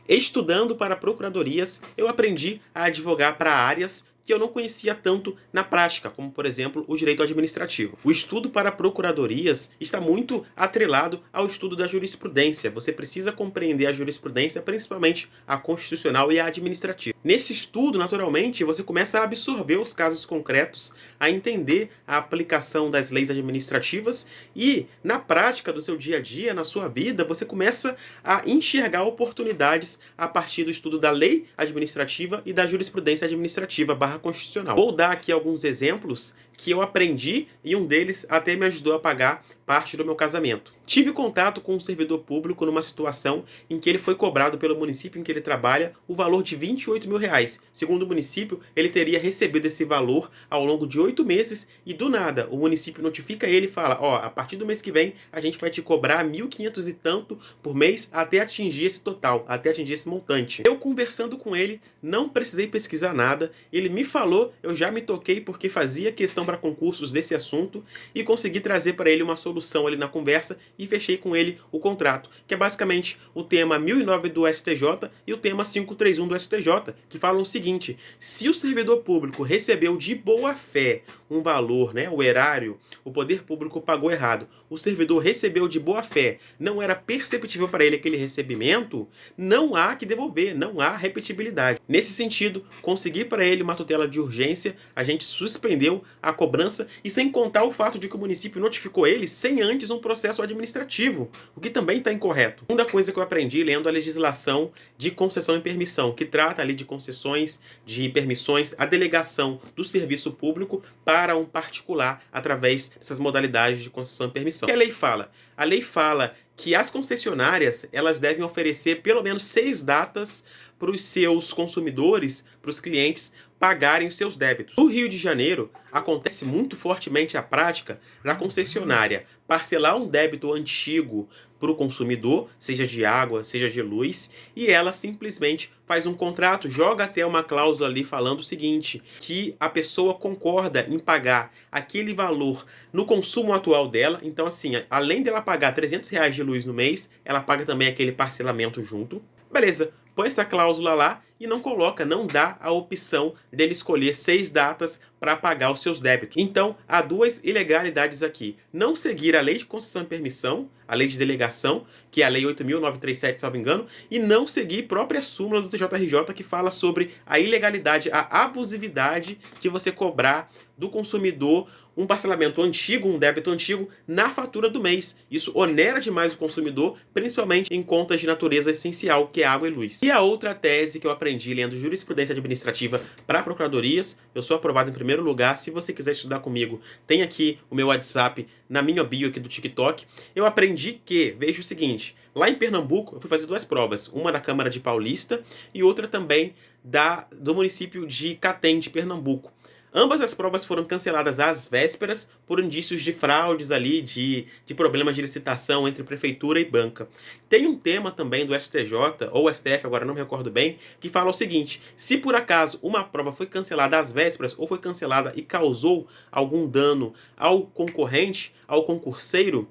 Estudando para procuradorias, eu aprendi a advogar para áreas que eu não conhecia tanto na prática, como, por exemplo, o direito administrativo. O estudo para procuradorias está muito atrelado ao estudo da jurisprudência. Você precisa compreender a jurisprudência, principalmente a constitucional e a administrativa. Nesse estudo, naturalmente, você começa a absorver os casos concretos, a entender a aplicação das leis administrativas e, na prática do seu dia a dia, na sua vida, você começa a enxergar oportunidades a partir do estudo da lei administrativa e da jurisprudência administrativa constitucional. Vou dar aqui alguns exemplos que eu aprendi e um deles até me ajudou a pagar parte do meu casamento. Tive contato com um servidor público numa situação em que ele foi cobrado pelo município em que ele trabalha o valor de R$ 28.000. Segundo o município, ele teria recebido esse valor ao longo de 8 meses e do nada o município notifica ele e fala: ó, a partir do mês que vem a gente vai te cobrar 1.500 e tanto por mês até atingir esse total, até atingir esse montante. Eu conversando com ele, não precisei pesquisar nada, ele me falou, eu já me toquei porque fazia questão para concursos desse assunto e consegui trazer para ele uma solução ali na conversa e fechei com ele o contrato, que é basicamente o tema 1009 do STJ e o tema 531 do STJ, que falam o seguinte: se o servidor público recebeu de boa fé um valor, o erário, o poder público pagou errado, o servidor recebeu de boa fé, não era perceptível para ele aquele recebimento, não há que devolver, não há repetibilidade. Nesse sentido, consegui para ele uma tutela de urgência, a gente suspendeu a cobrança e sem contar o fato de que o município notificou ele sem antes um processo administrativo, o que também está incorreto. Segunda coisa que eu aprendi lendo a legislação de concessão e permissão, que trata ali de concessões, de permissões, a delegação do serviço público para um particular através dessas modalidades de concessão e permissão. O que a lei fala? A lei fala que as concessionárias elas devem oferecer pelo menos 6 datas para os seus consumidores, para os clientes, pagarem os seus débitos. No Rio de Janeiro, acontece muito fortemente a prática da concessionária parcelar um débito antigo para o consumidor, seja de água, seja de luz, e ela simplesmente faz um contrato, joga até uma cláusula ali falando o seguinte, que a pessoa concorda em pagar aquele valor no consumo atual dela. Então, assim, além dela pagar R$ 300 de luz no mês, ela paga também aquele parcelamento junto. Beleza, põe essa cláusula lá e não coloca, não dá a opção dele escolher 6 datas para pagar os seus débitos. Então, há duas ilegalidades aqui. Não seguir a lei de concessão e permissão, a lei de delegação, que é a lei 8.937, salvo engano, e não seguir a própria súmula do TJRJ que fala sobre a ilegalidade, a abusividade de você cobrar do consumidor um parcelamento antigo, um débito antigo, na fatura do mês. Isso onera demais o consumidor, principalmente em contas de natureza essencial, que é água e luz. E a outra tese que eu aprendi lendo jurisprudência administrativa para procuradorias, eu sou aprovado em primeiro lugar. Se você quiser estudar comigo, tem aqui o meu WhatsApp na minha bio aqui do TikTok. Eu aprendi que, veja o seguinte, lá em Pernambuco eu fui fazer 2 provas, uma da Câmara de Paulista e outra também do município de Catem, de Pernambuco. Ambas as provas foram canceladas às vésperas por indícios de fraudes ali, de problemas de licitação entre prefeitura e banca. Tem um tema também do STJ, ou STF, agora não me recordo bem, que fala o seguinte: se por acaso uma prova foi cancelada às vésperas ou foi cancelada e causou algum dano ao concorrente, ao concurseiro,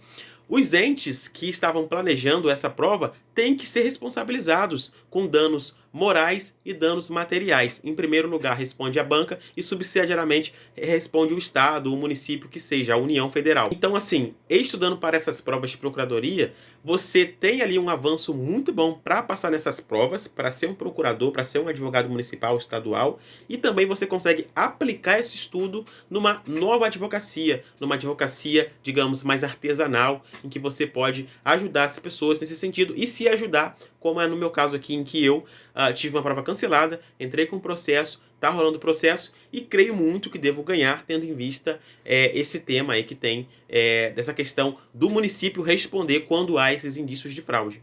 os entes que estavam planejando essa prova têm que ser responsabilizados com danos morais e danos materiais. Em primeiro lugar, responde a banca e, subsidiariamente, responde o Estado, o município, que seja a União Federal. Então, assim, estudando para essas provas de procuradoria, você tem ali um avanço muito bom para passar nessas provas, para ser um procurador, para ser um advogado municipal, estadual, e também você consegue aplicar esse estudo numa nova advocacia, digamos, mais artesanal, em que você pode ajudar as pessoas nesse sentido e se ajudar, como é no meu caso aqui, em que eu tive uma prova cancelada, entrei com o processo, está rolando o processo e creio muito que devo ganhar, tendo em vista esse tema aí que tem dessa questão do município responder quando há esses indícios de fraude.